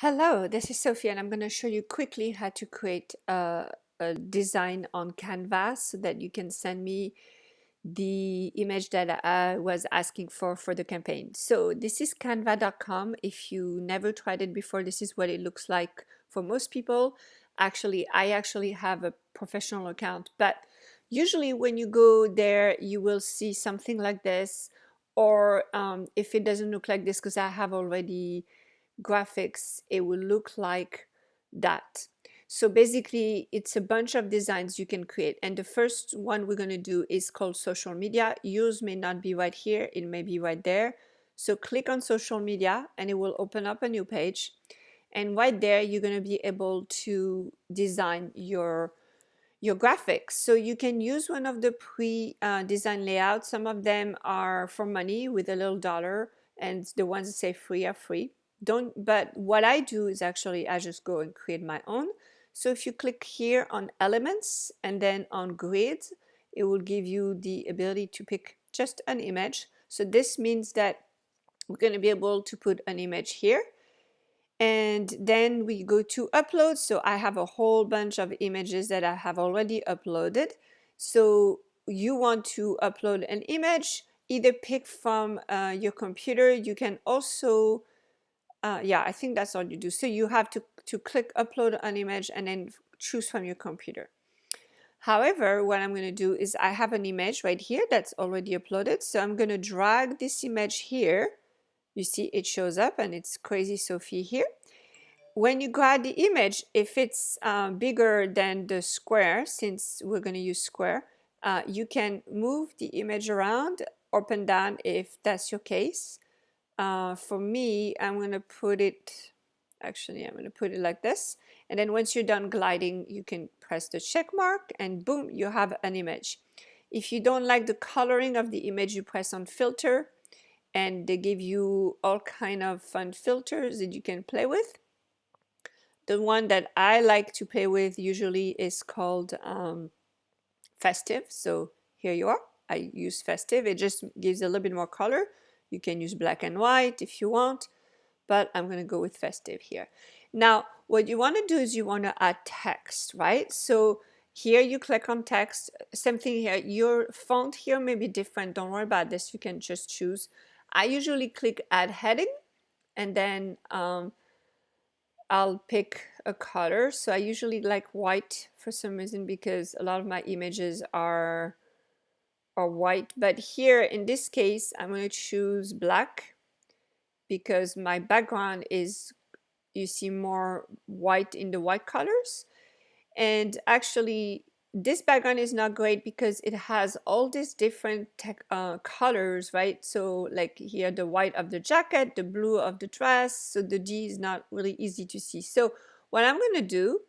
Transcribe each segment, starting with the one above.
Hello, this is Sophie, and I'm going to show you quickly how to create a design on Canva so that you can send me the image that I was asking for the campaign. So this is canva.com. If you never tried it before, this is what it looks like for most people. Actually, I actually have a professional account, but usually when you go there, you will see something like this, or if it doesn't look like this, because I have already graphics, it will look like that. So basically, it's a bunch of designs you can create. And the first one we're going to do is called social media. Yours may not be right here, it may be right there. So click on social media and it will open up a new page. And right there, you're going to be able to design your graphics. So you can use one of the pre-designed layouts. Some of them are for money with a little dollar, and the ones that say free are free. But what I do is actually I just go and create my own. So if you click here on elements and then on grids, it will give you the ability to pick just an image. So this means that we're going to be able to put an image here, and then we go to upload. So I have a whole bunch of images that I have already uploaded. So you want to upload an image, either pick from your computer. You can also yeah, I think that's all you do. So you have to click upload an image and then choose from your computer. However, what I'm going to do is I have an image right here that's already uploaded. So I'm going to drag this image here. You see it shows up and it's Crazy Sophie here. When you grab the image, if it's bigger than the square, since we're going to use square, you can move the image around up and down if that's your case. For me, I'm going to put it, actually, I'm going to put it like this. And then once you're done gliding, you can press the check mark and boom, you have an image. If you don't like the coloring of the image, you press on filter and they give you all kind of fun filters that you can play with. The one that I like to play with usually is called festive. So here you are. I use festive. It just gives a little bit more color. You can use black and white if you want, but I'm going to go with festive here. Now, what you want to do is you want to add text, right? So here you click on text. Same thing here. Your font here may be different. Don't worry about this. You can just choose. I usually click add heading, and then I'll pick a color. So I usually like white for some reason because a lot of my images are white. But here in this case, I'm going to choose black because my background is, you see, more white in the white colors. And actually, this background is not great because it has all these different colors, right? So like here, the white of the jacket, the blue of the dress. So the D is not really easy to see. So what I'm going to do,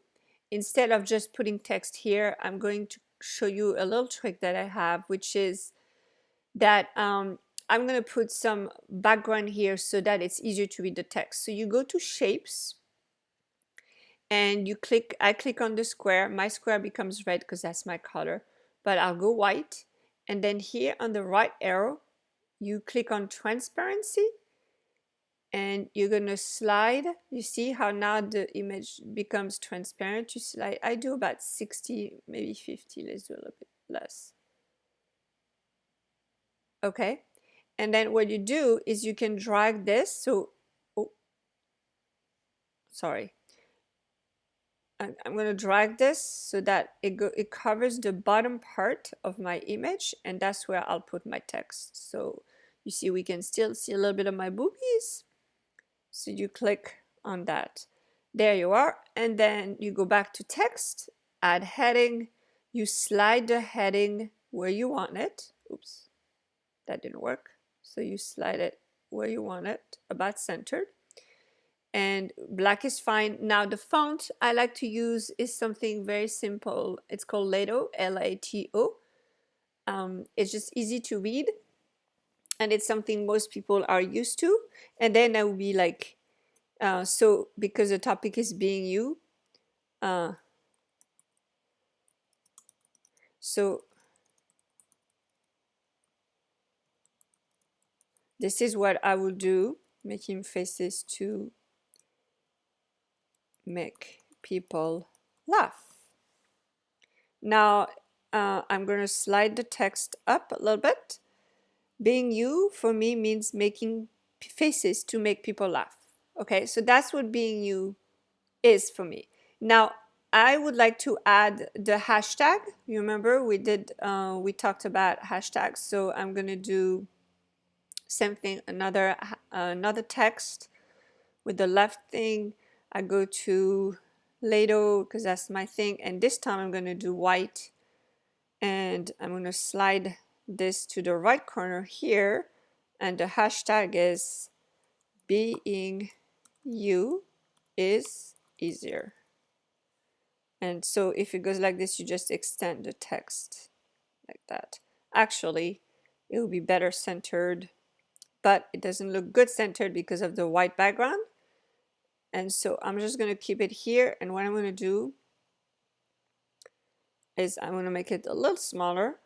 instead of just putting text here, I'm going to show you a little trick that I have, which is that I'm going to put some background here so that it's easier to read the text. So you go to shapes and I click on the square. My square becomes red because that's my color, but I'll go white. And then here on the right arrow, you click on transparency and you're going to slide. You see how now the image becomes transparent. You slide. I do about 60, maybe 50. Let's do a little bit less. Okay. And then what you do is you can drag this. So, oh, sorry. I'm going to drag this so that it covers the bottom part of my image, and that's where I'll put my text. So you see we can still see a little bit of my boobies. So you click on that. There you are. And then you go back to text, add heading. You slide the heading where you want it. Oops, that didn't work. So you slide it where you want it, about centered. And black is fine. Now the font I like to use is something very simple. It's called Lato, L-A-T-O. It's just easy to read, and it's something most people are used to. And then I will be like, so because the topic is being you, so this is what I will do, making faces to make people laugh. Now I'm going to slide the text up a little bit. Being you for me means making faces to make people laugh. Okay, so that's what being you is for me. Now I would like to add the hashtag. You remember we talked about hashtags, so I'm going to do same thing, another text with the left thing. I go to Lato because that's my thing, and this time I'm going to do white, and I'm going to slide this to the right corner here, and the hashtag is being you is easier. And so if it goes like this, you just extend the text like that. Actually, it will be better centered, but it doesn't look good centered because of the white background. And so I'm just going to keep it here, and what I'm going to do is I'm going to make it a little smaller.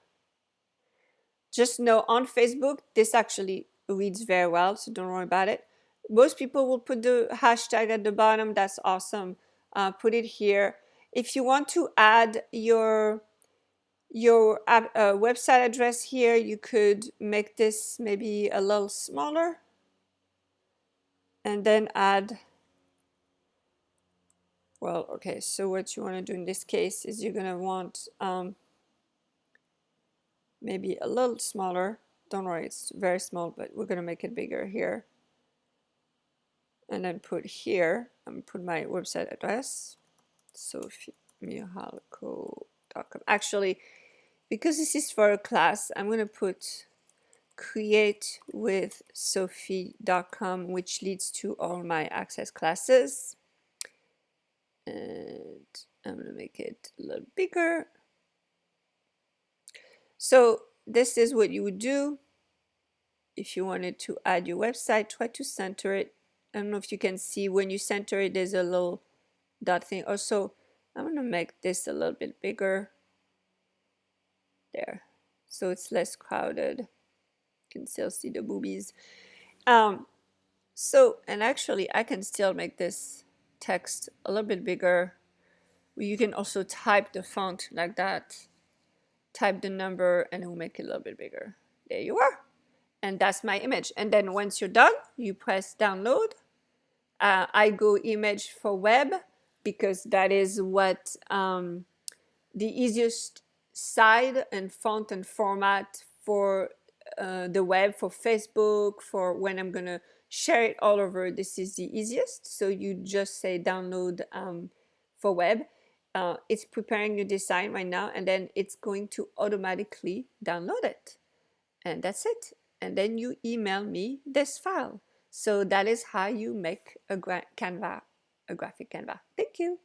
Just know on Facebook this actually reads very well, so don't worry about it. Most people will put the hashtag at the bottom. That's awesome. Put it here. If you want to add your website address here, you could make this maybe a little smaller and then add, well, okay, so what you want to do in this case is you're going to want maybe a little smaller. Don't worry, it's very small, but we're going to make it bigger here. And then put here, I'm going to put my website address, Sophie Mihalko.com. Actually, because this is for a class, I'm going to put create with Sophie.com, which leads to all my access classes. And I'm going to make it a little bigger. So this is what you would do if you wanted to add your website. Try to center it. I don't know if you can see when you center it, there's a little dot thing. Also, I'm going to make this a little bit bigger. There. So it's less crowded. You can still see the boobies. So, and actually I can still make this text a little bit bigger. You can also type the font like that. Type the number and it will make it a little bit bigger. There you are. And that's my image. And then once you're done, you press download. I go image for web because that is what the easiest side and font and format for the web, for Facebook, for when I'm going to share it all over. This is the easiest. So you just say download for web. It's preparing your design right now, and then it's going to automatically download it. And that's it. And then you email me this file. So that is how you make a graphic Canva. Thank you.